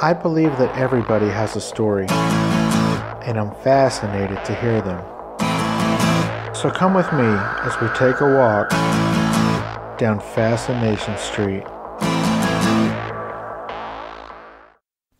I believe that everybody has a story, and I'm fascinated to hear them. So come with me as we take a walk down Fascination Street.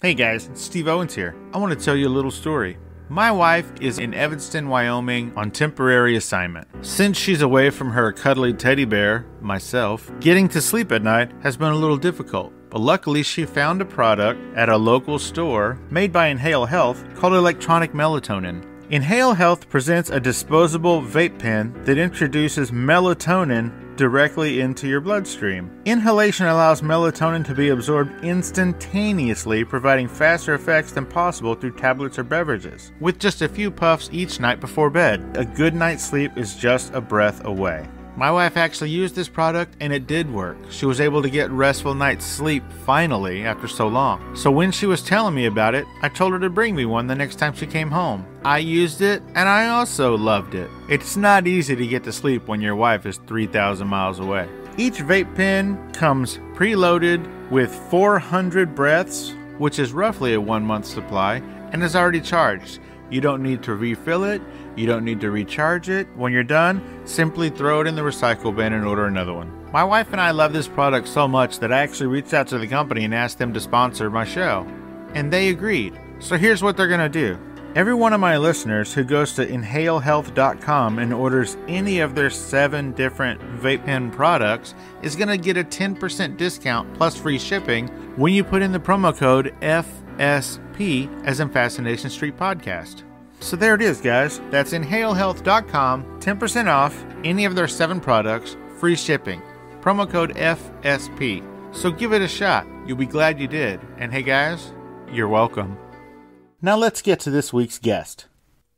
Hey guys, it's Steve Owens here. I want to tell you a little story. My wife is in Evanston, Wyoming on temporary assignment. Since she's away from her cuddly teddy bear, myself, getting to sleep at night has been a little difficult. But luckily she found a product at a local store made by Inhale Health called electronic melatonin. Inhale Health presents a disposable vape pen that introduces melatonin directly into your bloodstream. Inhalation allows melatonin to be absorbed instantaneously, providing faster effects than possible through tablets or beverages. With just a few puffs each night before bed, a good night's sleep is just a breath away. My wife actually used this product and it did work. She was able to get restful night's sleep finally after so long. So when she was telling me about it, I told her to bring me one the next time she came home. I used it and I also loved it. It's not easy to get to sleep when your wife is 3,000 miles away. Each vape pen comes preloaded with 400 breaths, which is roughly a 1-month supply, and is already charged. You don't need to refill it. You don't need to recharge it. When you're done, simply throw it in the recycle bin and order another one. My wife and I love this product so much that I actually reached out to the company and asked them to sponsor my show. And they agreed. So here's what they're going to do. Every one of my listeners who goes to inhalehealth.com and orders any of their 7 different vape pen products is going to get a 10% discount plus free shipping when you put in the promo code FSP as in Fascination Street Podcast. So there it is, guys. That's inhalehealth.com, 10% off any of their 7 products, free shipping. Promo code FSP. So give it a shot. You'll be glad you did. And hey guys, you're welcome. Now let's get to this week's guest.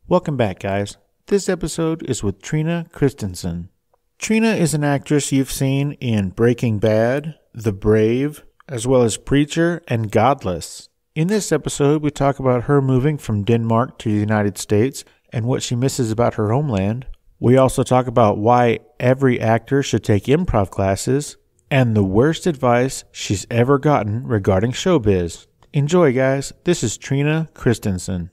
Welcome back, guys. This episode is with Trine Christensen. Trine is an actress you've seen in Breaking Bad, The Brave, as well as Preacher and Godless. In this episode, we talk about her moving from Denmark to the United States and what she misses about her homeland. We also talk about why every actor should take improv classes and the worst advice she's ever gotten regarding showbiz. Enjoy, guys. This is Trine Christensen.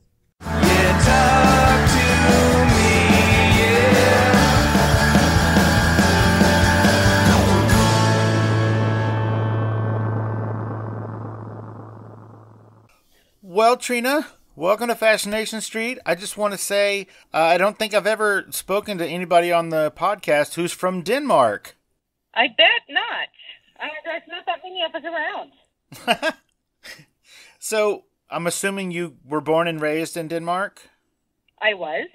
Well, Trine, welcome to Fascination Street. I just want to say I don't think I've ever spoken to anybody on the podcast who's from Denmark. I bet not. There's not that many of us around. So, I'm assuming you were born and raised in Denmark? I was.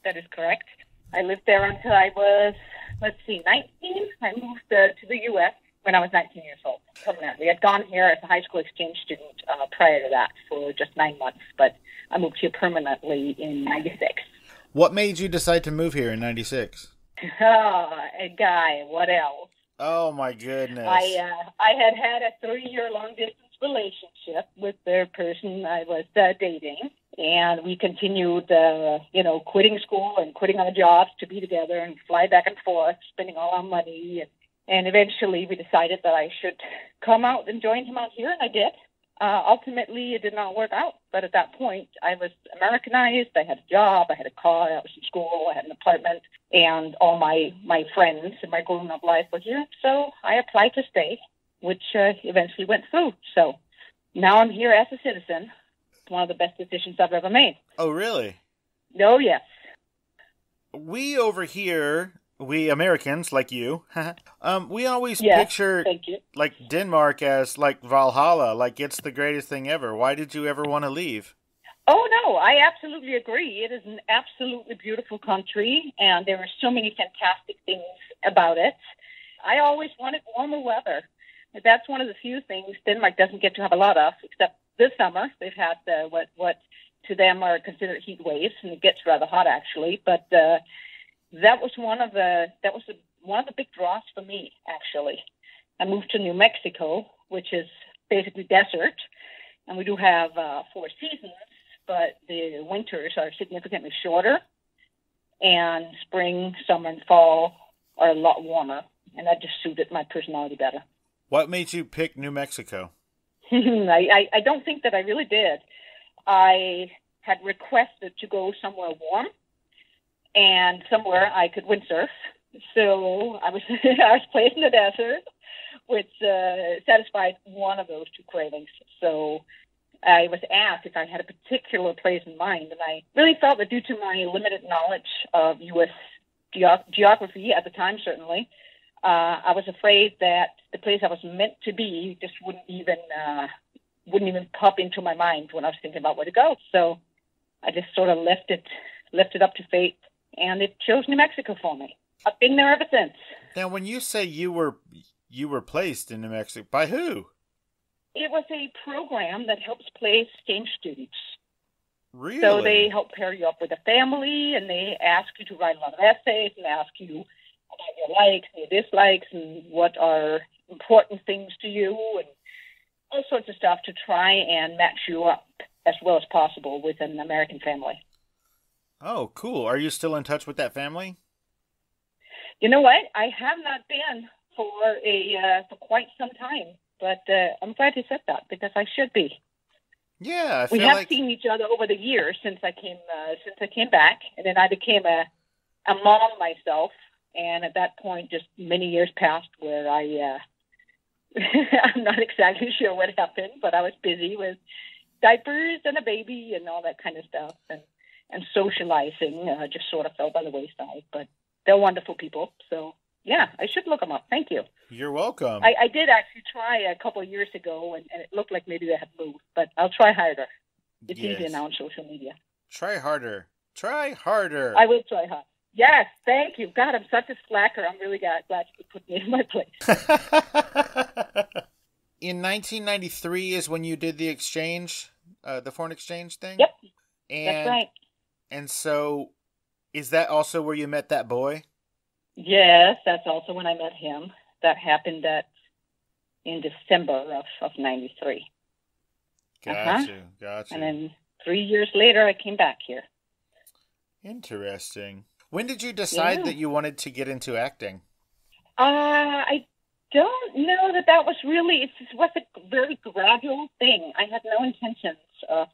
That is correct. I lived there until I was, 19. I moved to the U.S. when I was 19 years old, permanently. I'd gone here as a high school exchange student prior to that for just 9 months, but I moved here permanently in 96. What made you decide to move here in 96? Oh, a guy. What else? Oh, my goodness. I had a 3-year long-distance relationship with the person I was dating, and we continued, quitting school and quitting our jobs to be together and fly back and forth, spending all our money, and eventually we decided that I should come out and join him out here, and I did. Ultimately, it did not work out, but at that point, I was Americanized, I had a job, I had a car, I was in school, I had an apartment, and all my friends in my grown-up life were here, so I applied to stay, which eventually went through. So now I'm here as a citizen. It's one of the best decisions I've ever made. Oh, really? Oh, yes. We over here, we Americans, like you, we always picture like Denmark as like Valhalla, like it's the greatest thing ever. Why did you ever want to leave? Oh, no, I absolutely agree. It is an absolutely beautiful country, and there are so many fantastic things about it. I always wanted warmer weather. That's one of the few things Denmark doesn't get to have a lot of, except this summer. They've had what to them are considered heat waves, and it gets rather hot, actually. But that was one of the big draws for me, actually. I moved to New Mexico, which is basically desert, and we do have 4 seasons, but the winters are significantly shorter, and spring, summer, and fall are a lot warmer, and that just suited my personality better. What made you pick New Mexico? I don't think that I really did. I had requested to go somewhere warm and somewhere I could windsurf. So I was I was placed in the desert, which satisfied one of those two cravings. So I was asked if I had a particular place in mind, and I really felt that due to my limited knowledge of U.S. Geography at the time, certainly, I was afraid that the place I was meant to be just wouldn't even pop into my mind when I was thinking about where to go. So I just sort of left it up to fate, and it chose New Mexico for me. I've been there ever since. Now, when you say you were placed in New Mexico, by who? It was a program that helps place exchange students. Really? So they help pair you up with a family, and they ask you to write a lot of essays and ask you about your likes and your dislikes and what are important things to you and all sorts of stuff to try and match you up as well as possible with an American family. Oh, cool. Are you still in touch with that family? You know what? I have not been for quite some time, but I'm glad you said that because I should be. Yeah, we have seen each other over the years since I came back, and then I became a mom myself. And at that point, just many years passed where I'm not exactly sure what happened, but I was busy with diapers and a baby and all that kind of stuff, and socializing just sort of fell by the wayside. But they're wonderful people, so yeah, I should look them up. Thank you. You're welcome. I did actually try a couple of years ago, and it looked like maybe they had moved, but I'll try harder. It's easier now on social media. Try harder. Try harder. I will try hard. Yes, thank you. God, I'm such a slacker. I'm really glad you put me in my place. In 1993 is when you did the exchange, the foreign exchange thing? Yep, that's right. And so, is that also where you met that boy? Yes, that's also when I met him. That happened in December of 93. Gotcha. And then 3 years later, I came back here. Interesting. When did you decide that you wanted to get into acting? I don't know that was really, it was a very gradual thing. I had no intentions of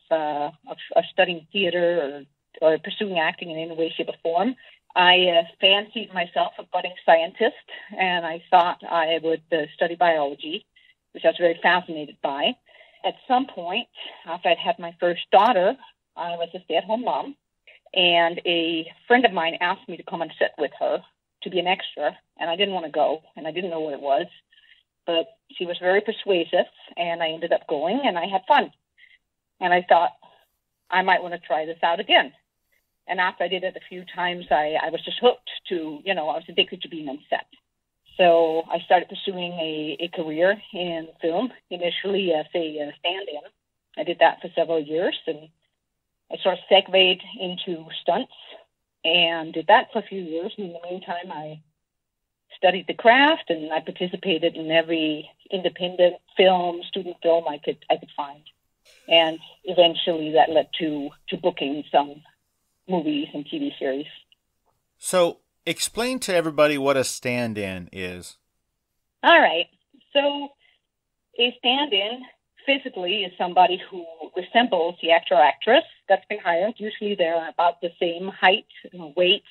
studying theater or pursuing acting in any way, shape, or form. I fancied myself a budding scientist, and I thought I would study biology, which I was very fascinated by. At some point, after I'd had my first daughter, I was a stay-at-home mom, and a friend of mine asked me to come and sit with her to be an extra, and I didn't want to go, and I didn't know what it was, but she was very persuasive, and I ended up going, and I had fun. And I thought, I might want to try this out again. And after I did it a few times, I was just hooked to, I was addicted to being on set. So I started pursuing a career in film, initially as a stand-in. I did that for several years, and I sort of segued into stunts and did that for a few years. And in the meantime, I studied the craft, and I participated in every independent film, student film I could find. And eventually that led to booking some movies and TV series. So explain to everybody what a stand-in is. All right. So a stand-in physically is somebody who resembles the actor or actress that's been hired. Usually they're about the same height, weight,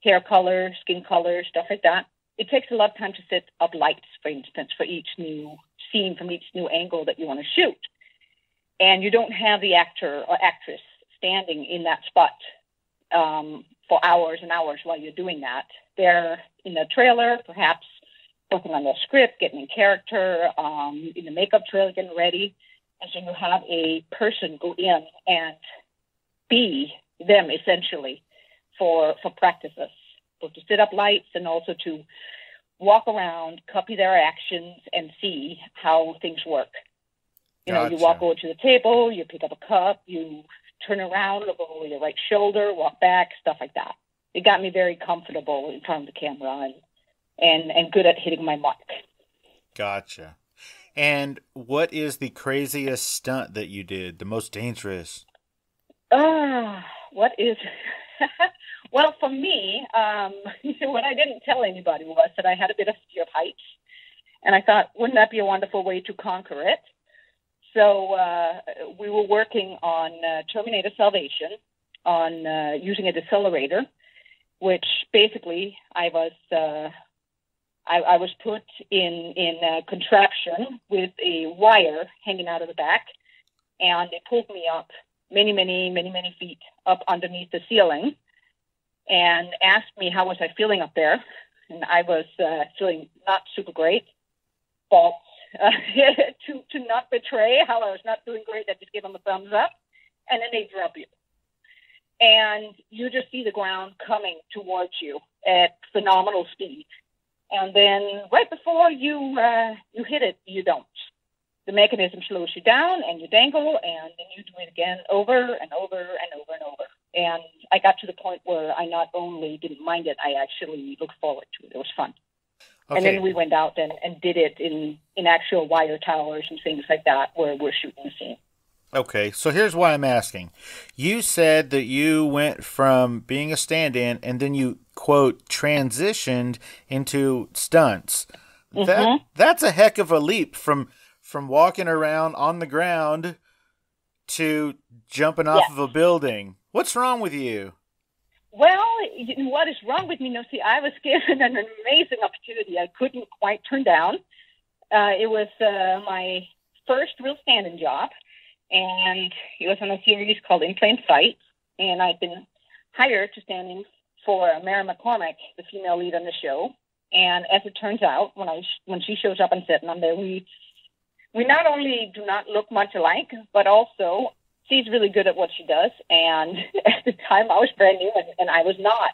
hair color, skin color, stuff like that. It takes a lot of time to set up lights, for instance, for each new scene from each new angle that you want to shoot. And you don't have the actor or actress standing in that spot for hours and hours while you're doing that. They're in the trailer, perhaps working on their script, getting in character, in the makeup trailer, getting ready. And so you have a person go in and be them, essentially, for practices. So to set up lights and also to walk around, copy their actions, and see how things work. Gotcha. You walk over to the table, you pick up a cup, you turn around, look over your right shoulder, walk back, stuff like that. It got me very comfortable in front of the camera and good at hitting my mark. Gotcha. And what is the craziest stunt that you did, the most dangerous? What is... Well, for me, what I didn't tell anybody was that I had a bit of fear of heights. And I thought, wouldn't that be a wonderful way to conquer it? So we were working on Terminator Salvation, on using a decelerator, which basically I was put in a contraption with a wire hanging out of the back, and they pulled me up many feet up underneath the ceiling and asked me how was I feeling up there. And I was feeling not super great, but to not betray how I was not doing great, I just gave them a thumbs up, and then they drop you. And you just see the ground coming towards you at phenomenal speed. And then right before you hit it, you don't. The mechanism slows you down, and you dangle, and then you do it again over and over and over and over. And I got to the point where I not only didn't mind it, I actually looked forward to it. It was fun. Okay. And then we went out and did it in actual wire towers and things like that where we're shooting the scene. Okay, so here's why I'm asking. You said that you went from being a stand-in and then you, quote, transitioned into stunts. Mm-hmm. That's a heck of a leap from walking around on the ground to jumping off of a building. What's wrong with you? Well, what is wrong with me? No, see, I was given an amazing opportunity I couldn't quite turn down. It was my first real stand-in job, and it was on a series called In Plain Sight, and I'd been hired to stand in for Mary McCormick, the female lead on the show. And as it turns out, when she shows up on set and I'm there, we not only do not look much alike, but also she's really good at what she does. And at the time, I was brand new, and I was not.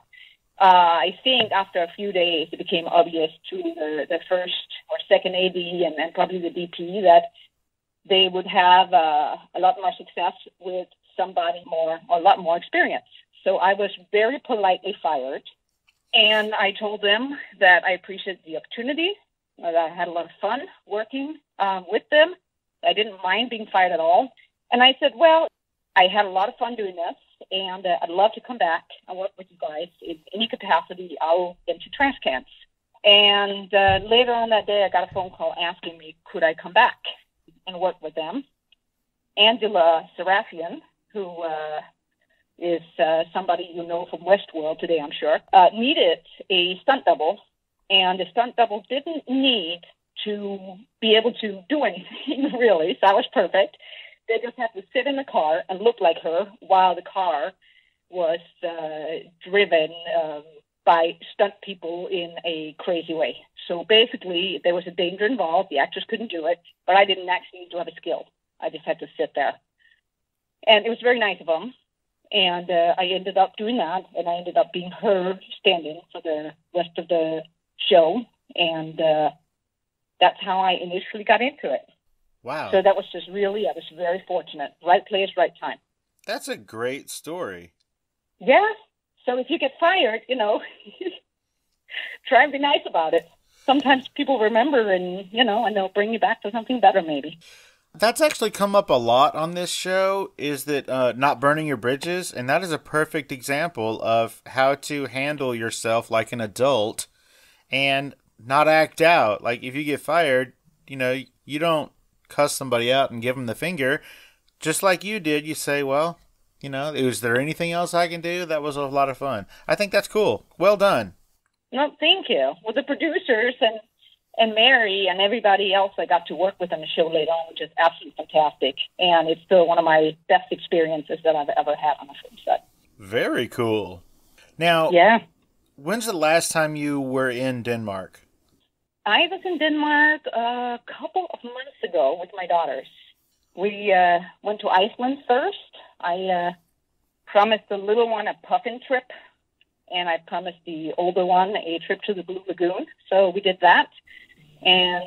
I think after a few days, it became obvious to the first or second AD and probably the DP that they would have a lot more success with somebody a lot more experience. So I was very politely fired, and I told them that I appreciated the opportunity, that I had a lot of fun working with them. I didn't mind being fired at all. And I said, well, I had a lot of fun doing this, and I'd love to come back and work with you guys in any capacity. I'll into trash cans. And later on that day, I got a phone call asking me, could I come back and work with them? Angela Serafian, who is somebody you know from Westworld today, I'm sure, needed a stunt double, and the stunt double didn't need to be able to do anything, really, so that was perfect. They just had to sit in the car and look like her while the car was driven by stunt people in a crazy way. So basically, there was a danger involved. The actress couldn't do it, but I didn't actually need to have a skill. I just had to sit there. And it was very nice of them. And I ended up doing that, and I ended up being her stand-in for the rest of the show. And that's how I initially got into it. Wow. So that was just really, I was very fortunate. Right place, right time. That's a great story. Yeah. So if you get fired, try and be nice about it. Sometimes people remember and they'll bring you back to something better maybe. That's actually come up a lot on this show, is that not burning your bridges. And that is a perfect example of how to handle yourself like an adult and not act out. Like if you get fired, you don't cuss somebody out and give them the finger. Just like you did, you say, well, is there anything else I can do? That was a lot of fun. I think that's cool. Well done. No, thank you. Well, the producers and Mary and everybody else I got to work with on the show later on, which is absolutely fantastic. And it's still one of my best experiences that I've ever had on a film set. Very cool. Now, when's the last time you were in Denmark? I was in Denmark a couple of months ago with my daughters. We went to Iceland first. I promised the little one a puffin trip, and I promised the older one a trip to the Blue Lagoon. So we did that. And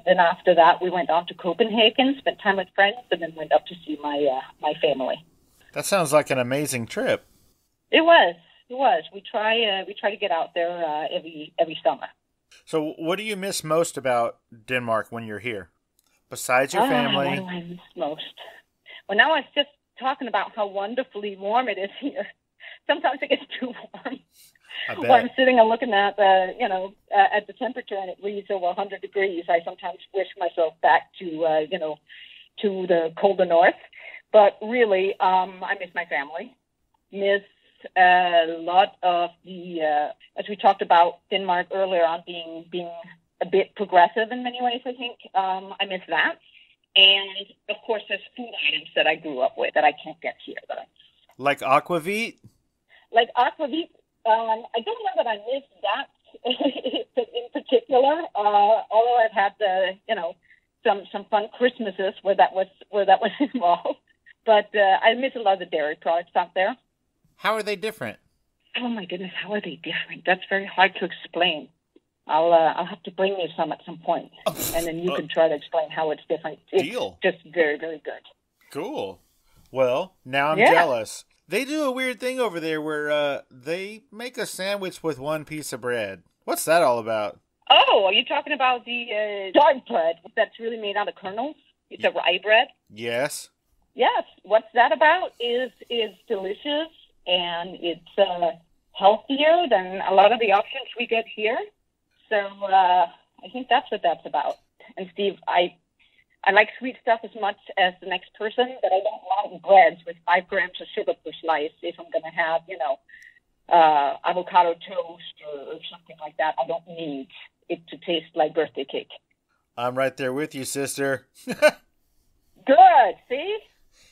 then after that, we went on to Copenhagen, spent time with friends, and then went up to see my family. That sounds like an amazing trip. It was. We try to get out there every summer. So what do you miss most about Denmark when you're here? Besides your family? What do I miss most? Well, now I was just talking about how wonderfully warm it is here. Sometimes it gets too warm. When I'm sitting and looking at at the temperature and it reads over 100 degrees, I sometimes wish myself back to to the colder north. But really, I miss my family. Miss a lot of the, as we talked about Denmark earlier on being a bit progressive in many ways, I think. I miss that. And, of course, there's food items that I grew up with that I can't get here. Like aquavit? Like aquavit. I don't know that I miss that in particular, although I've had some fun Christmases where that was involved. But I miss a lot of the dairy products out there. How are they different? Oh my goodness, how are they different? That's very hard to explain. I'll have to bring you some at some point, and then you can try to explain how it's different. Deal. It's just very, very good. Cool. Well, now I'm jealous. They do a weird thing over there where they make a sandwich with one piece of bread. What's that all about? Oh, are you talking about the dark bread that's really made out of kernels? It's a rye bread? Yes. Yes. What's that about is delicious, and it's healthier than a lot of the options we get here. So I think that's what that's about. And Steve, I like sweet stuff as much as the next person, but I don't like breads with 5 grams of sugar per slice if I'm going to have, avocado toast or something like that. I don't need it to taste like birthday cake. I'm right there with you, sister. Good. See?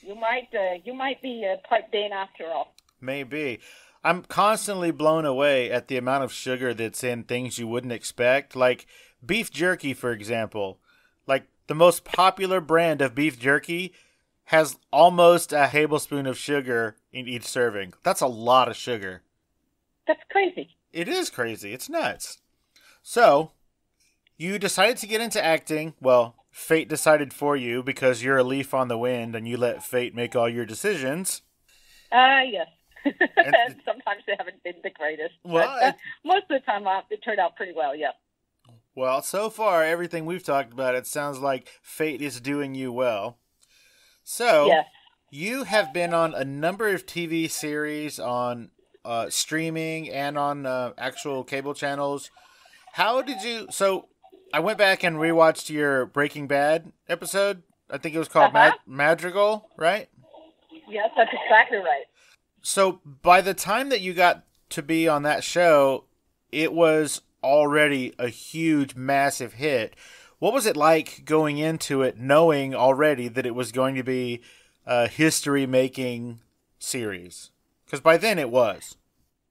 You might be part Dane after all. Maybe. I'm constantly blown away at the amount of sugar that's in things you wouldn't expect. Like beef jerky, for example. Like the most popular brand of beef jerky has almost a tablespoon of sugar in each serving. That's a lot of sugar. That's crazy. It is crazy. It's nuts. So, you decided to get into acting. Well, fate decided for you because you're a leaf on the wind and you let fate make all your decisions. Yes. And sometimes they haven't been the greatest. Well, but, most of the time it turned out pretty well, yeah. Well, so far, everything we've talked about, it sounds like fate is doing you well. So, yes. You have been on a number of TV series on streaming and on actual cable channels. How did you... So, I went back and rewatched your Breaking Bad episode. I think it was called Madrigal, right? Yes, that's exactly right. So, by the time that you got to be on that show, it was already a huge, massive hit. What was it like going into it, knowing already that it was going to be a history-making series? Because by then it was.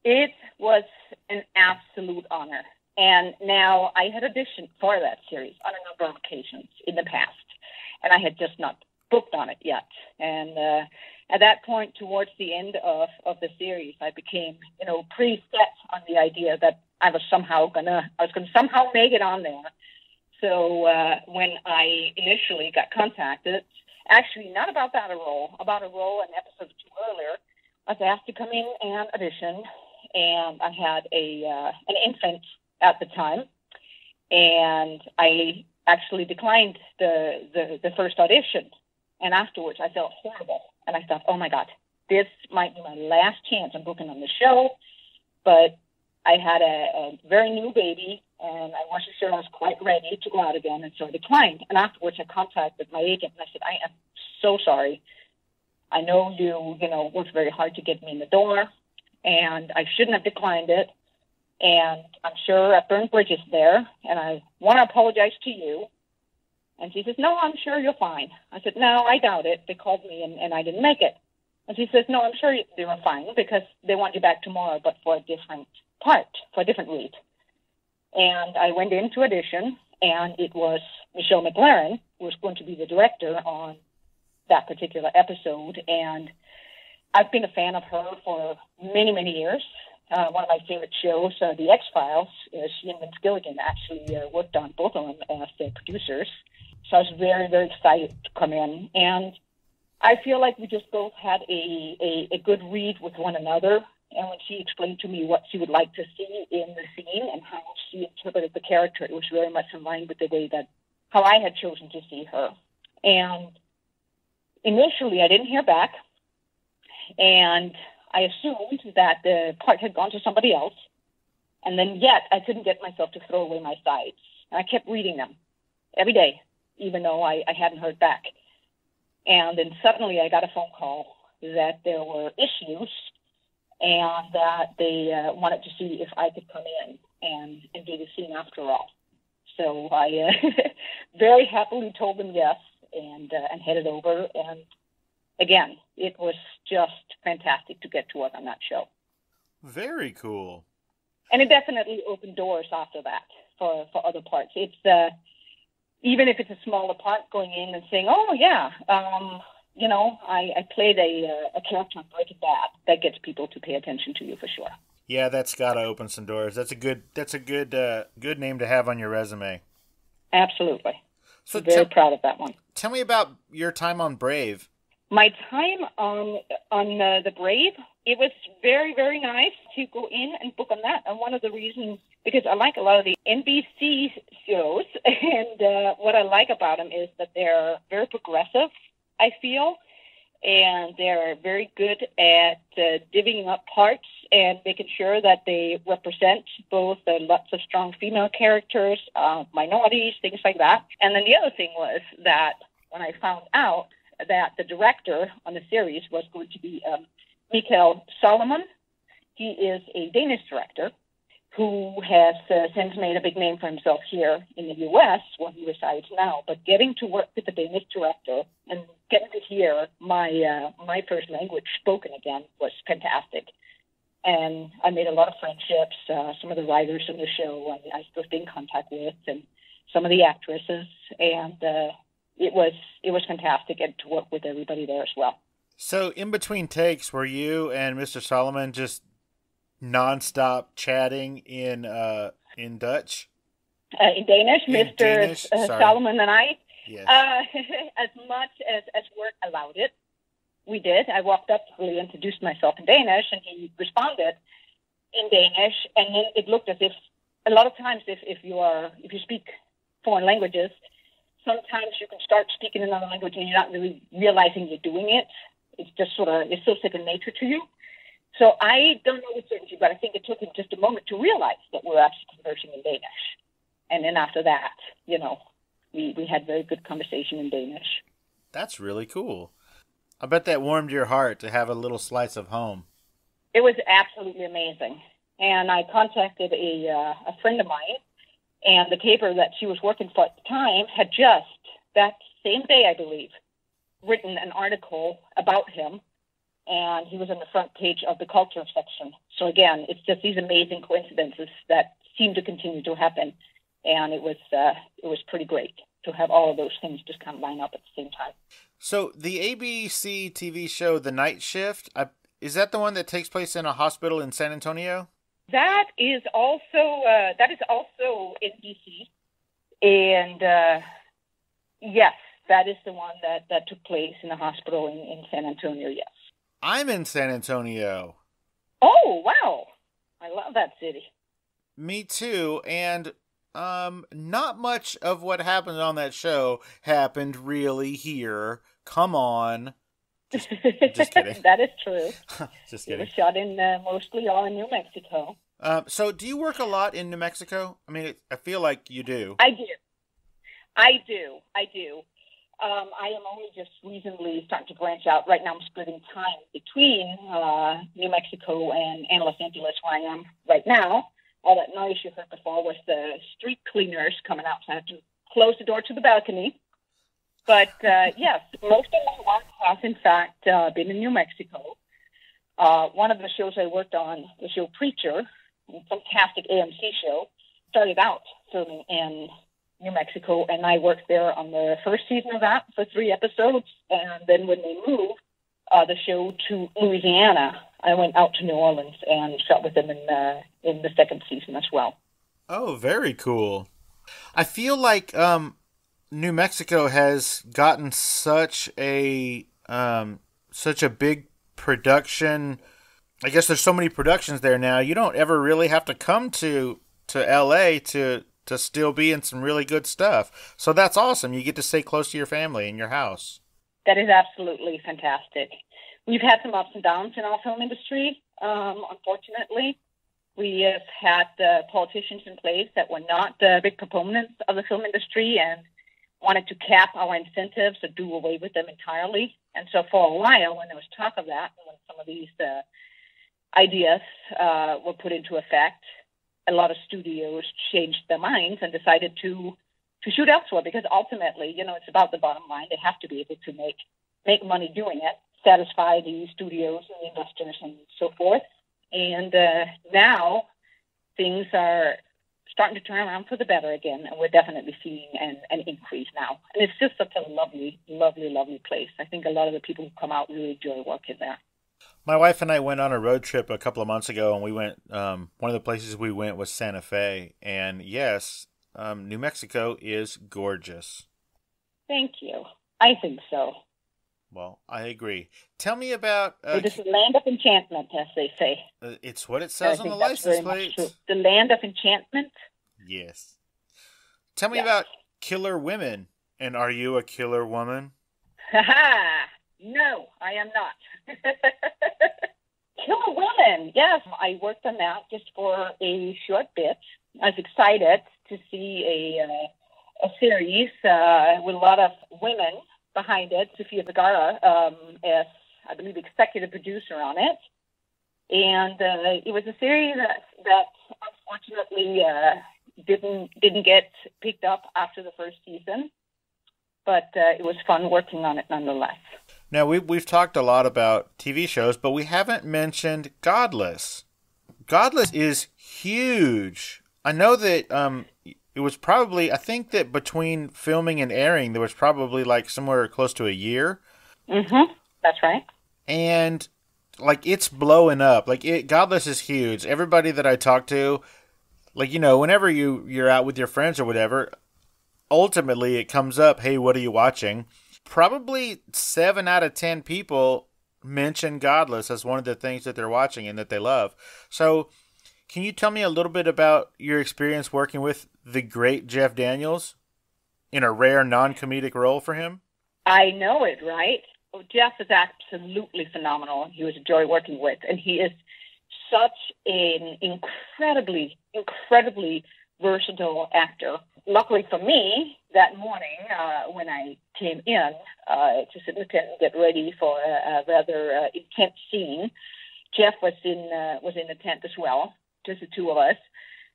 It was an absolute honor. And now I had auditioned for that series on a number of occasions in the past, and I had just not booked on it yet. And at that point, towards the end of the series, I became, pretty set on the idea that I was gonna somehow make it on there. So when I initially got contacted, actually not about that role, about a role in episode 2 earlier, I was asked to come in and audition, and I had an infant at the time, and I actually declined the first audition. And afterwards, I felt horrible. And I thought, oh, my God, this might be my last chance. I'm booking on the show. But I had a very new baby, and I wasn't sure I was quite ready to go out again, and so I declined. And afterwards, I contacted my agent, and I said, I am so sorry. I know you worked very hard to get me in the door, and I shouldn't have declined it. And I'm sure I burned bridges there, and I want to apologize to you. And she says, no, I'm sure you're fine. I said, no, I doubt it. They called me, and I didn't make it. And she says, no, I'm sure they were fine because they want you back tomorrow, but for a different part, for a different read. And I went in to audition, and it was Michelle McLaren who was going to be the director on that particular episode. And I've been a fan of her for many, many years. One of my favorite shows, The X-Files, she and Vince Gilligan actually worked on both of them as the producers. So I was very, very excited to come in. And I feel like we just both had a good read with one another. And when she explained to me what she would like to see in the scene and how she interpreted the character, it was very much in line with the way that how I had chosen to see her. And initially, I didn't hear back. And I assumed that the part had gone to somebody else. And then yet, I couldn't get myself to throw away my sides. And I kept reading them every day, even though I hadn't heard back. And then suddenly I got a phone call that there were issues and that they wanted to see if I could come in and do the scene after all. So I very happily told them yes and headed over. And again, it was just fantastic to get to work on that show. Very cool. And it definitely opened doors after that for other parts. It's even if it's a smaller part, going in and saying, oh, yeah, I played a character on Breaking Bad. That gets people to pay attention to you for sure. Yeah, that's got to open some doors. That's a good name to have on your resume. Absolutely. So I'm very proud of that one. Tell me about your time on Brave. My time on the Brave, it was very, very nice to go in and book on that. And one of the reasons, because I like a lot of the NBC shows, and what I like about them is that they're very progressive, I feel, and they're very good at divvying up parts and making sure that they represent both lots of strong female characters, minorities, things like that. And then the other thing was that when I found out that the director on the series was going to be Mikael Solomon, he is a Danish director who has since made a big name for himself here in the U.S., where he resides now. But getting to work with the Danish director and getting to hear my first language spoken again was fantastic. And I made a lot of friendships. Some of the writers of the show I still stay in contact with, and some of the actresses. And it was fantastic and to work with everybody there as well. So in between takes, were you and Mr. Solomon just nonstop chatting in Dutch? In Danish, in Mr. Danish? Solomon and I, yes. as much as work allowed it, we did. I walked up to really introduced myself in Danish, and he responded in Danish. And then it looked as if a lot of times, if you speak foreign languages, sometimes you can start speaking another language and you're not really realizing you're doing it. It's just it's so second nature to you. So I don't know with certainty, but I think it took him just a moment to realize that we're actually conversing in Danish. And then after that, we had very good conversation in Danish. That's really cool. I bet that warmed your heart to have a little slice of home. It was absolutely amazing. And I contacted a friend of mine, and the paper that she was working for at the time had just, that same day, I believe, written an article about him, and he was on the front page of the culture section. So again, it's just these amazing coincidences that seem to continue to happen, and it was pretty great to have all of those things just kind of line up at the same time. So the ABC TV show The Night Shift, is that the one that takes place in a hospital in San Antonio? That is also NBC, and yes, that is the one that took place in a hospital in San Antonio. Yes, I'm in San Antonio. Oh wow, I love that city. Me too, and not much of what happened on that show happened really here. Come on. Just kidding. That is true. Just kidding. It was shot in mostly all in New Mexico. So do you work a lot in New Mexico? I mean, I feel like you do. I do. I am only just recently starting to branch out. Right now I'm splitting time between New Mexico and Los Angeles, where I am right now. All that noise you heard before was the street cleaners coming out, so I have to close the door to the balcony. But yes, most of my work has, in fact, been in New Mexico. One of the shows I worked on, the show Preacher, a fantastic AMC show, started out filming in New Mexico, and I worked there on the first season of that for 3 episodes. And then when they moved the show to Louisiana, I went out to New Orleans and shot with them in the second season as well. Oh, very cool. I feel like New Mexico has gotten such a big production. I guess there's so many productions there now. You don't ever really have to come to LA to still be in some really good stuff. So that's awesome. You get to stay close to your family and your house. That is absolutely fantastic. We've had some ups and downs in our film industry, unfortunately. We have had politicians in place that were not big proponents of the film industry, and wanted to cap our incentives or do away with them entirely. And so for a while, when there was talk of that, and when some of these ideas were put into effect, a lot of studios changed their minds and decided to shoot elsewhere, because ultimately, it's about the bottom line. They have to be able to make money doing it, satisfy the studios and the investors and so forth. And now things are starting to turn around for the better again, and we're definitely seeing an increase now. And it's just such a lovely, lovely, lovely place. I think a lot of the people who come out really enjoy working there. My wife and I went on a road trip a couple of months ago, and we went, one of the places we went was Santa Fe. And yes, New Mexico is gorgeous. Thank you. I think so. Well, I agree. Tell me about... it is the land of enchantment, as they say. It's what it says on the license plate. The land of enchantment? Yes. Tell me about killer women. And are you a killer woman? Ha-ha! No, I am not. Killer women, yes. I worked on that just for a short bit. I was excited to see a series with a lot of women behind it. Sofia Vergara as, I believe, executive producer on it. And it was a series that unfortunately didn't get picked up after the first season. But it was fun working on it nonetheless. Now, we've talked a lot about TV shows, but we haven't mentioned Godless. Godless is huge. I know that it was probably, I think that between filming and airing, there was probably like somewhere close to a year. Mm-hmm. That's right. And like it's blowing up. Like Godless is huge. Everybody that I talk to, like, whenever you're out with your friends or whatever, ultimately it comes up, hey, what are you watching? Probably 7 out of 10 people mention Godless as one of the things that they're watching and that they love. So can you tell me a little bit about your experience working with the great Jeff Daniels in a rare non-comedic role for him? I know it, right? Well, Jeff is absolutely phenomenal. He was a joy working with, and he is such an incredibly, incredibly versatile actor. Luckily for me, that morning when I came in to sit in the tent and get ready for a rather intense scene, Jeff was in the tent as well, just the two of us.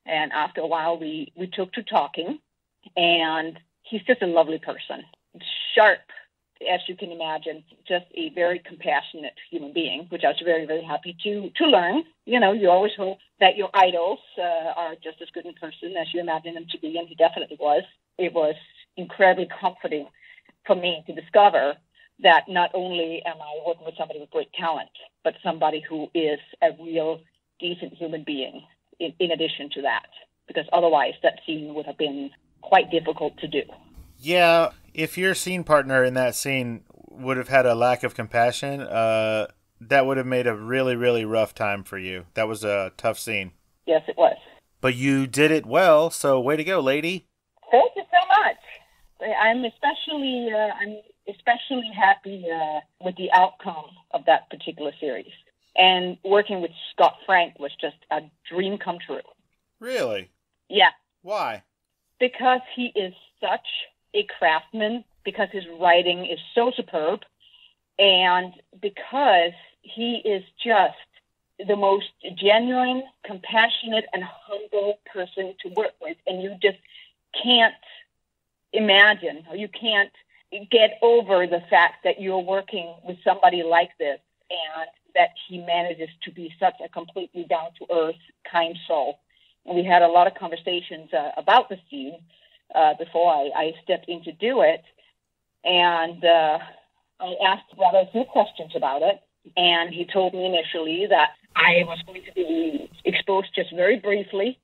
And after a while, we took to talking, and he's just a lovely person, sharp, as you can imagine, just a very compassionate human being, which I was very, very happy to learn. You always hope that your idols are just as good in person as you imagine them to be, and he definitely was. It was incredibly comforting for me to discover that not only am I working with somebody with great talent, but somebody who is a real decent human being in addition to that, because otherwise that scene would have been quite difficult to do. Yeah, if your scene partner in that scene would have had a lack of compassion, that would have made a really, really rough time for you. That was a tough scene. Yes, it was. But you did it well, so way to go, lady. Thank you so much. I'm especially happy with the outcome of that particular series. And working with Scott Frank was just a dream come true. Really? Yeah. Why? Because he is such a craftsman, because his writing is so superb, and because he is just the most genuine, compassionate, and humble person to work with. And you just can't imagine, or you can't get over the fact that you're working with somebody like this, and that he manages to be such a completely down-to-earth, kind soul. And we had a lot of conversations about the scene before I stepped in to do it. And I asked rather a few questions about it. And he told me initially that I was going to be exposed just very briefly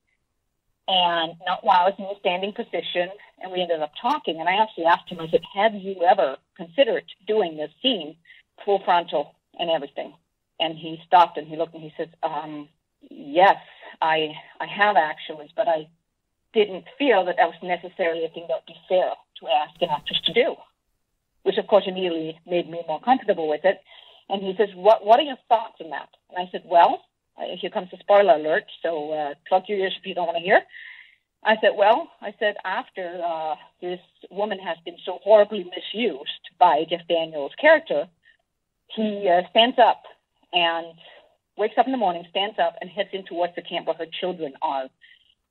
and not while I was in a standing position. And we ended up talking. And I actually asked him, I said, have you ever considered doing this scene full frontal and everything? And he stopped and he looked and he said, yes, I have actually, but I didn't feel that was necessarily a thing that would be fair to ask an actress to do, which of course immediately made me more comfortable with it. And he says, what are your thoughts on that? And I said, well, here comes the spoiler alert, so plug your ears if you don't want to hear. I said, well, after this woman has been so horribly misused by Jeff Daniels' character, he stands up and wakes up in the morning, stands up, and heads in towards the camp where her children are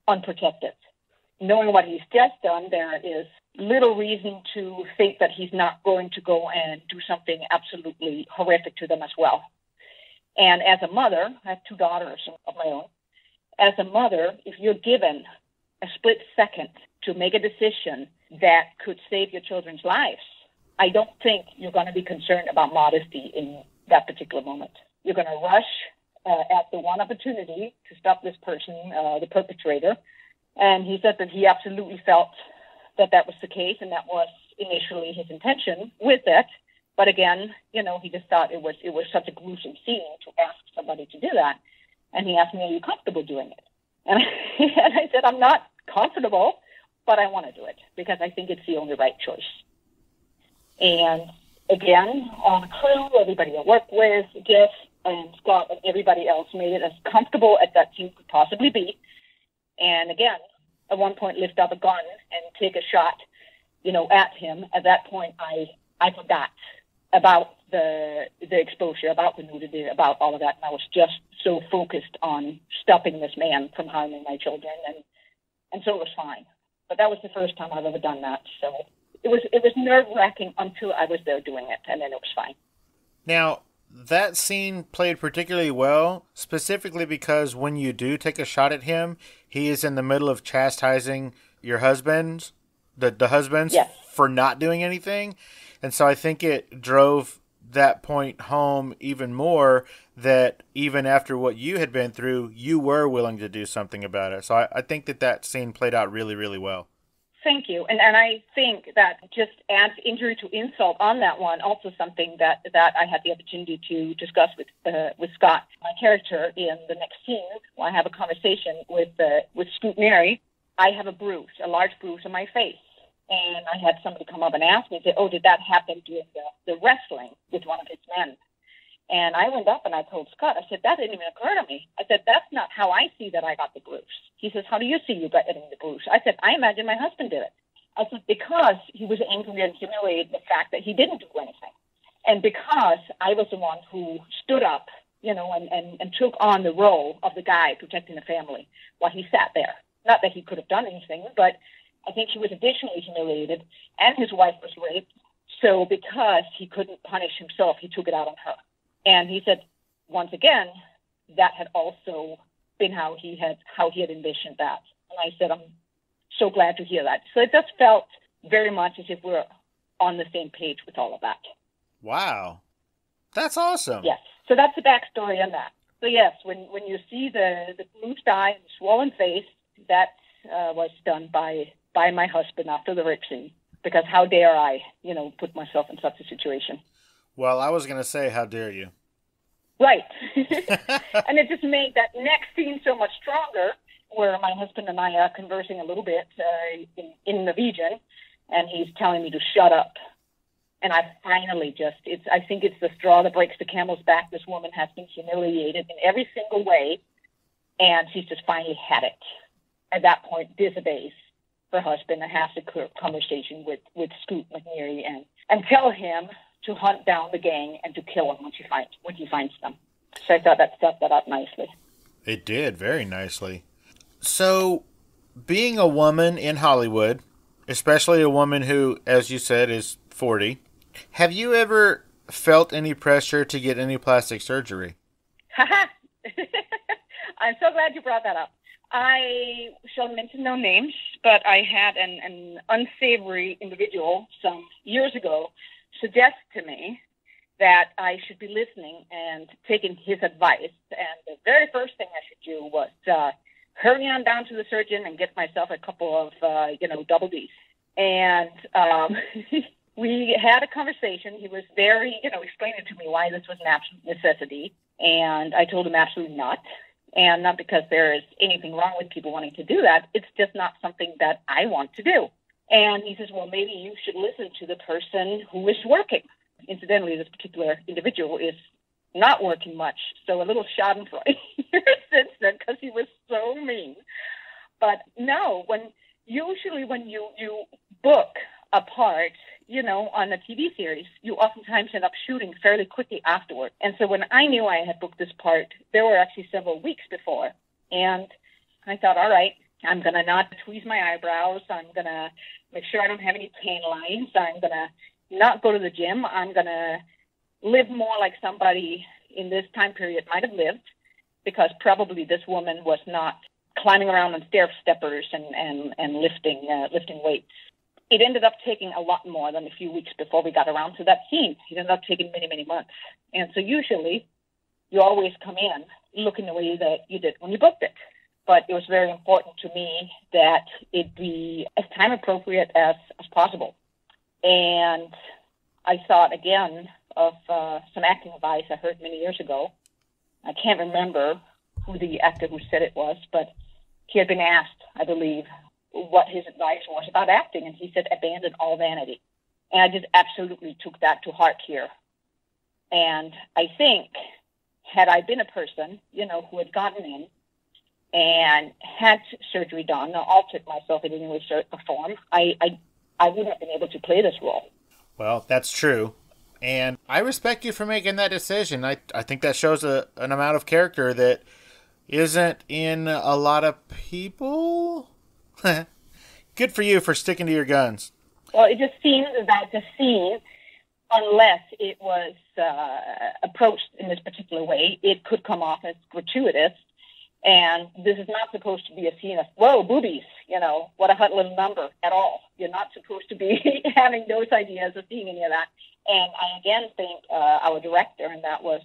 unprotected. Knowing what he's just done, there is little reason to think that he's not going to go and do something absolutely horrific to them as well. And as a mother, I have 2 daughters of my own. As a mother, if you're given a split second to make a decision that could save your children's lives, I don't think you're going to be concerned about modesty in that particular moment. You're going to rush at the one opportunity to stop this person, the perpetrator. And he said that he absolutely felt that that was the case, and that was initially his intention with it. But again, he just thought it was such a gruesome scene to ask somebody to do that. And he asked me, are you comfortable doing it? And I said, I'm not comfortable, but I want to do it because I think it's the only right choice. And again, all the crew, everybody I worked with, Jeff and Scott and everybody else made it as comfortable as that scene could possibly be. And again, at one point, lift up a gun and take a shot, at him. At that point, I forgot about the exposure, about the nudity, about all of that. And I was just so focused on stopping this man from harming my children. And so it was fine. But that was the first time I've ever done that. So it was nerve-wracking until I was there doing it, and then it was fine. Now, that scene played particularly well, specifically because when you do take a shot at him, he is in the middle of chastising your husbands, the husbands, yes, for not doing anything. And so I think it drove that point home even more, that even after what you had been through, you were willing to do something about it. So I think that scene played out really, really well. Thank you. And I think that just adds injury to insult on that one. Also something that I had the opportunity to discuss with Scott, my character, in the next scene. When I have a conversation with Scoot Mary, I have a large bruise on my face. And I had somebody come up and ask me, say, oh, did that happen during the wrestling with one of his men? And I went up and I told Scott, I said, that didn't even occur to me. I said, that's not how I see that I got the bruise. He says, how do you see you getting the bruise? I said, I imagine my husband did it. I said, because he was angry and humiliated the fact that he didn't do anything. And because I was the one who stood up, and took on the role of the guy protecting the family while he sat there. Not that he could have done anything, but I think he was additionally humiliated, and his wife was raped. So because he couldn't punish himself, he took it out on her. And he said, once again, that had also been how he had envisioned that. And I said, I'm so glad to hear that. So it just felt very much as if we're on the same page with all of that. Wow. That's awesome. Yes. So that's the backstory on that. So yes, when you see the bruised eye and the swollen face, that was done by my husband after the rape scene. Because how dare I, put myself in such a situation. Well, I was going to say, how dare you? Right. And it just made that next scene so much stronger, where my husband and I are conversing a little bit in Norwegian, and he's telling me to shut up. And I finally I think it's the straw that breaks the camel's back. This woman has been humiliated in every single way, and she's just finally had it. At that point, disobeys her husband and has a conversation with Scoot McNeary and tell him to hunt down the gang and to kill them when he finds them. So I thought that set that up nicely. It did, very nicely. So, being a woman in Hollywood, especially a woman who, as you said, is 40, have you ever felt any pressure to get any plastic surgery? I'm so glad you brought that up. I shall mention no names, but I had an unsavory individual some years ago suggest to me that I should be listening and taking his advice. And the very first thing I should do was hurry on down to the surgeon and get myself a couple of, double Ds. And we had a conversation. He was very, explaining to me why this was an absolute necessity. And I told him absolutely not. And not because there is anything wrong with people wanting to do that. It's just not something that I want to do. And he says, well, maybe you should listen to the person who is working. Incidentally, this particular individual is not working much. So a little schadenfreude since then, because he was so mean. But no, usually when you book a part, on a TV series, you oftentimes end up shooting fairly quickly afterward. And so when I knew I had booked this part, there were actually several weeks before. And I thought, all right, I'm going to not tweeze my eyebrows. I'm going to make sure I don't have any tan lines. I'm going to not go to the gym. I'm going to live more like somebody in this time period might have lived, because probably this woman was not climbing around on stair steppers and lifting weights. It ended up taking a lot more than a few weeks before we got around to that scene. It ended up taking many, many months. And so usually you always come in looking the way that you did when you booked it. But it was very important to me that it be as time appropriate as possible. And I thought again of some acting advice I heard many years ago. I can't remember who the actor who said it was, but he had been asked, I believe, what his advice was about acting, and he said, abandon all vanity. And I just absolutely took that to heart here. And I think, had I been a person, who had gotten in and had surgery done, or altered myself in any way, shape, or form, I wouldn't have been able to play this role. Well, that's true. And I respect you for making that decision. I think that shows an amount of character that isn't in a lot of people. Good for you for sticking to your guns. Well, it just seems that the scene, unless it was approached in this particular way, it could come off as gratuitous. And this is not supposed to be a scene of, whoa, boobies, what a hot little number at all. You're not supposed to be having those ideas or seeing any of that. And I again think our director, and that was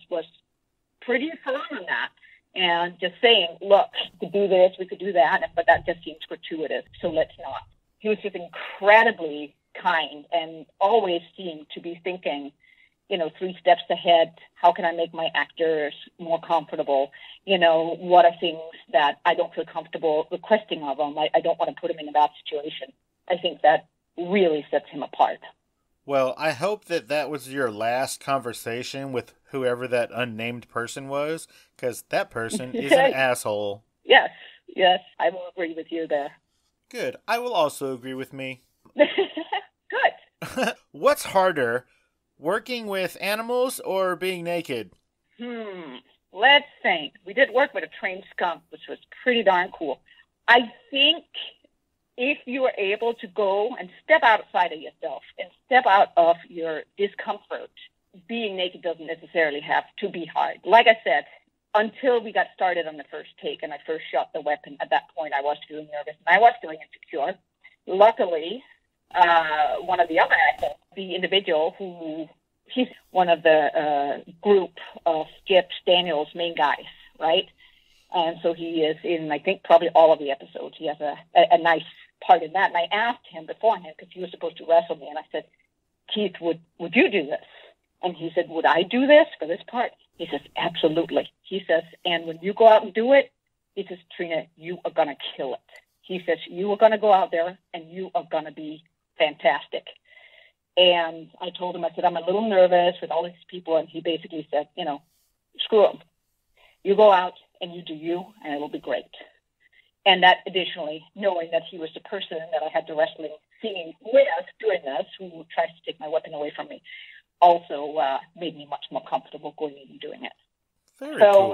pretty firm on that. And just saying, look, we could do this, we could do that, but that just seems gratuitous, so let's not. He was just incredibly kind and always seemed to be thinking, 3 steps ahead. How can I make my actors more comfortable? What are things that I don't feel comfortable requesting of them? I don't want to put them in a bad situation. I think that really sets him apart. Well, I hope that was your last conversation with whoever that unnamed person was, because that person is an asshole. Yes, I will agree with you there. Good. I will also agree with me. Good. What's harder, working with animals or being naked? Let's think. We did work with a trained skunk, which was pretty darn cool. I think if you are able to go and step outside of yourself and step out of your discomfort, being naked doesn't necessarily have to be hard. Like I said, until we got started on the first take and I first shot the weapon, at that point I was feeling nervous and I was feeling insecure. Luckily, one of the other actors, the individual he's one of the group of Skip Daniels' main guys, right? And so he is in, I think, probably all of the episodes. He has a nice part in that. And I asked him beforehand, because he was supposed to wrestle me, and I said, Keith, would you do this? And he said, would I do this for this part? He says, absolutely. He says, and when you go out and do it, he says, Trina, you are going to kill it. He says, you are going to go out there and you are going to be fantastic. And I told him, I said, I'm a little nervous with all these people. And he basically said, screw them. You go out and you do you, and it will be great. And that additionally, knowing that he was the person that I had the wrestling scene with doing this, who tries to take my weapon away from me, also made me much more comfortable going in and doing it. Very cool.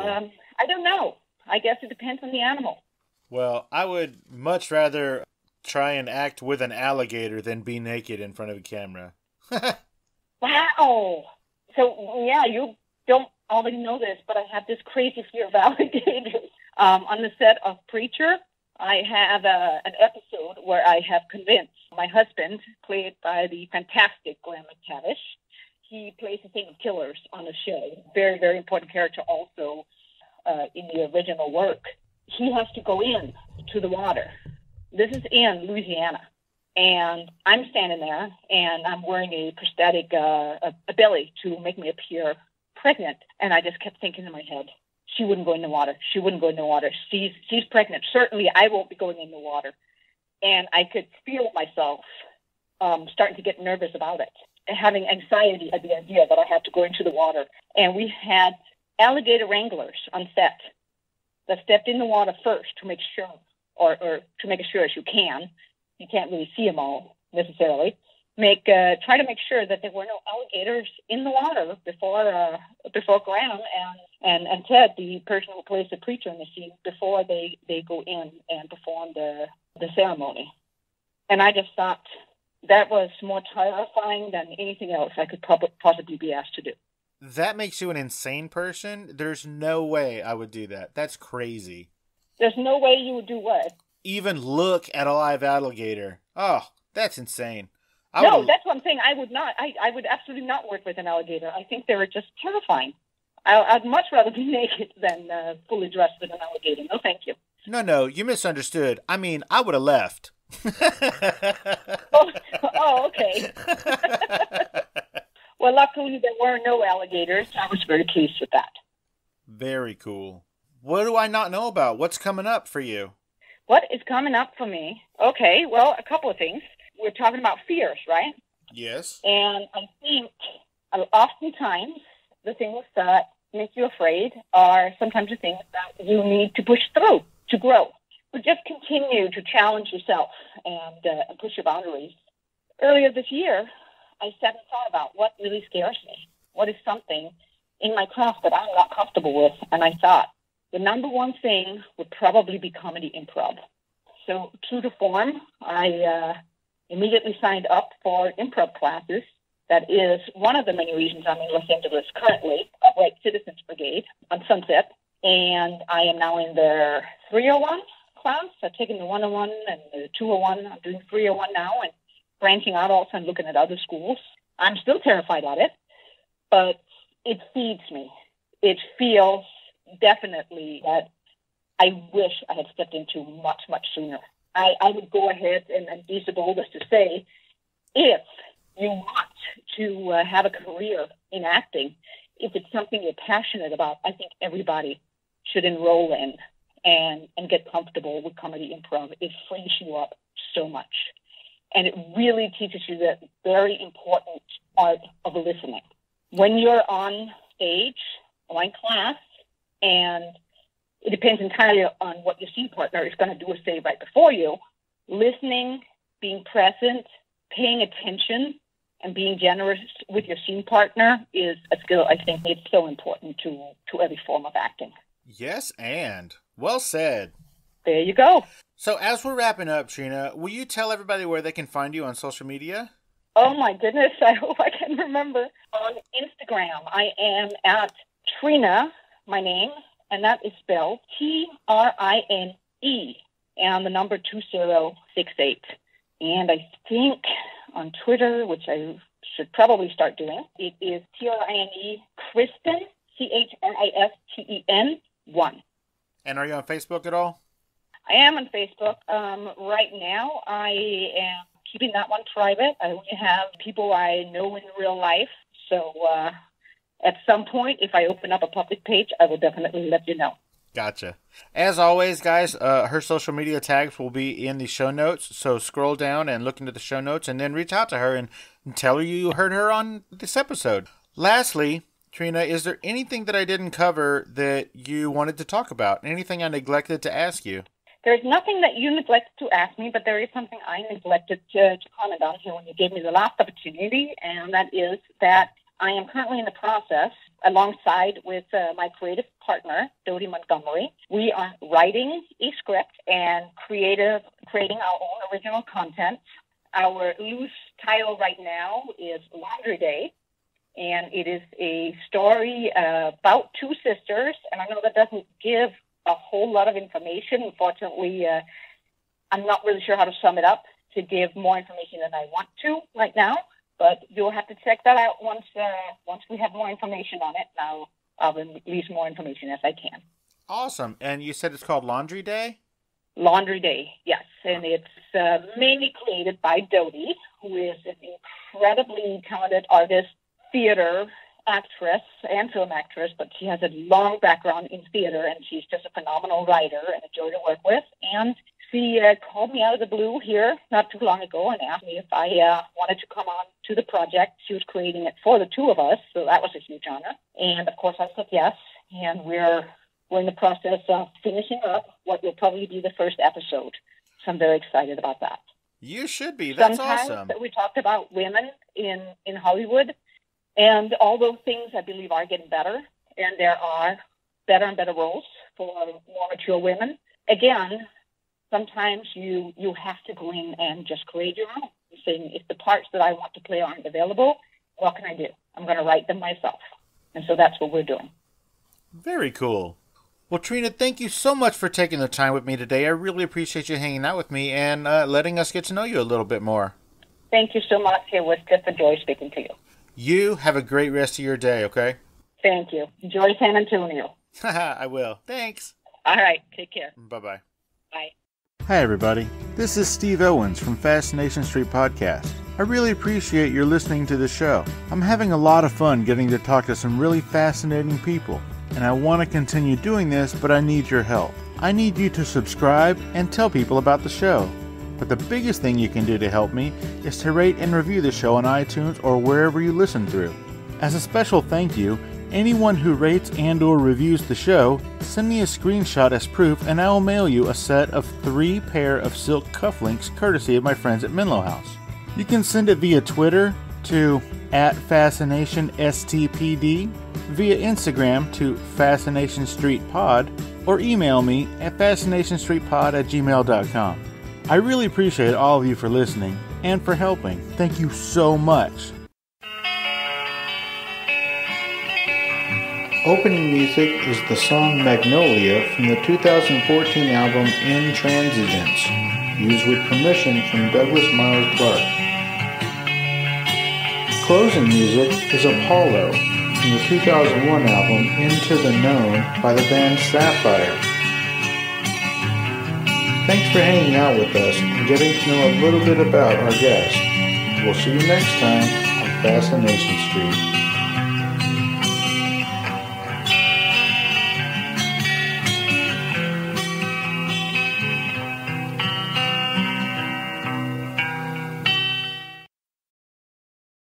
I don't know. I guess it depends on the animal. Well, I would much rather try and act with an alligator than be naked in front of a camera. Wow. So, yeah, you don't already know this, but I have this crazy fear of alligators. On the set of Preacher, I have an episode where I have convinced my husband, played by the fantastic Graham McTavish. He plays the Saint of Killers on the show. Very, very important character also in the original work. He has to go in to the water. This is in Louisiana. And I'm standing there, and I'm wearing a prosthetic a belly to make me appear pregnant. And I just kept thinking in my head, she wouldn't go in the water. She wouldn't go in the water. She's pregnant. Certainly, I won't be going in the water. And I could feel myself starting to get nervous about it, having anxiety at the idea that I had to go into the water. And we had alligator wranglers on set that stepped in the water first to make sure or to make as sure as you can. You can't really see them all necessarily. Try to make sure that there were no alligators in the water before Graham and Ted, the person who plays the preacher in the scene, before they go in and perform the ceremony. And I just thought that was more terrifying than anything else I could possibly be asked to do. That makes you an insane person. There's no way I would do that. That's crazy. There's no way you would do what? Even look at a live alligator. Oh, that's insane. That's one thing I would not. I would absolutely not work with an alligator. I think they were just terrifying. I'd much rather be naked than fully dressed with an alligator. No, thank you. No, you misunderstood. I mean, I would have left. Okay. Well, luckily there were no alligators. I was very pleased with that. Very cool. What do I not know about? What's coming up for you? What is coming up for me? Okay, well, a couple of things. We're talking about fears, right? Yes. And I think oftentimes the things that make you afraid are sometimes the things that you need to push through to grow. But just continue to challenge yourself and push your boundaries. Earlier this year, I sat and thought about what really scares me. What is something in my craft that I'm not comfortable with? And I thought the number one thing would probably be comedy improv. So true to form, I immediately signed up for improv classes. That is one of the many reasons I'm in Los Angeles currently, Upright Citizens Brigade on Sunset. And I am now in their 301 class. I've taken the 101 and the 201. I'm doing 301 now and branching out also and looking at other schools. I'm still terrified at it, but it feeds me. It feels definitely that I wish I had stepped into much, much sooner. I would go ahead and be so bold as to say, if you want to have a career in acting, if it's something you're passionate about, I think everybody should enroll in and get comfortable with comedy improv. It frees you up so much. And it really teaches you the very important art of listening. When you're on stage or in class, and it depends entirely on what your scene partner is going to do or say right before you, listening, being present, paying attention, and being generous with your scene partner is a skill I think it's so important to every form of acting. Yes, and well said. There you go. So as we're wrapping up, Trina, will you tell everybody where they can find you on social media? Oh my goodness, I hope I can remember. On Instagram, I am at Trine, my name, and that is spelled Trine, and the number 2068. And I think on Twitter, which I should probably start doing, it is Trine Christen, Christen 1. And are you on Facebook at all? I am on Facebook. Right now, I am keeping that one private. I only have people I know in real life. So at some point, if I open up a public page, I will definitely let you know. Gotcha. As always, guys, her social media tags will be in the show notes. So scroll down and look into the show notes and then reach out to her and tell her you heard her on this episode. Lastly, Trina, is there anything that I didn't cover that you wanted to talk about? Anything I neglected to ask you? There's nothing that you neglected to ask me, but there is something I neglected to comment on here when you gave me the last opportunity, and that is that I am currently in the process, alongside with my creative partner, Dodie Montgomery. We are writing a script and creating our own original content. Our loose title right now is Laundry Day, and it is a story about two sisters, and I know that doesn't give a whole lot of information. Unfortunately, I'm not really sure how to sum it up to give more information than I want to right now, but you'll have to check that out once we have more information on it. Now I'll release more information as I can. Awesome. And you said it's called Laundry Day? Laundry Day, yes. And it's mainly created by Dodie, who is an incredibly talented artist, theater actress and film actress, but she has a long background in theater, and she's just a phenomenal writer and a joy to work with. And she called me out of the blue here not too long ago and asked me if I wanted to come on to the project. She was creating it for the two of us, so that was a huge honor. And of course I said yes, and we're we're in the process of finishing up what will probably be the first episode. So I'm very excited about that. You should be. That's Sometimes awesome. we talked about women in Hollywood, and all those things I believe are getting better, and there are better and better roles for more mature women. Again, sometimes you have to go in and just create your own. Saying, if the parts that I want to play aren't available, what can I do? I'm going to write them myself. And so that's what we're doing. Very cool. Well, Trina, thank you so much for taking the time with me today. I really appreciate you hanging out with me and letting us get to know you a little bit more. Thank you so much. It was just a joy speaking to you. You have a great rest of your day, okay? Thank you. Enjoy San Antonio. I will. Thanks. All right. Take care. Bye-bye. Bye. Hi, everybody. This is Steve Owens from Fascination Street Podcast. I really appreciate your listening to the show. I'm having a lot of fun getting to talk to some really fascinating people, and I want to continue doing this, but I need your help. I need you to subscribe and tell people about the show. But the biggest thing you can do to help me is to rate and review the show on iTunes or wherever you listen through. As a special thank you, anyone who rates and or reviews the show, send me a screenshot as proof and I will mail you a set of 3 pair of silk cufflinks courtesy of my friends at Menlo House. You can send it via Twitter to @FascinationSTPD, via Instagram to FascinationStreetPod, or email me at FascinationStreetPod@gmail.com. I really appreciate all of you for listening and for helping. Thank you so much. Opening music is the song Magnolia from the 2014 album Intransigence, used with permission from Douglas Miles Clark. Closing music is Apollo from the 2001 album Into the Known by the band Sapphire. Thanks for hanging out with us and getting to know a little bit about our guest. We'll see you next time on Fascination Street.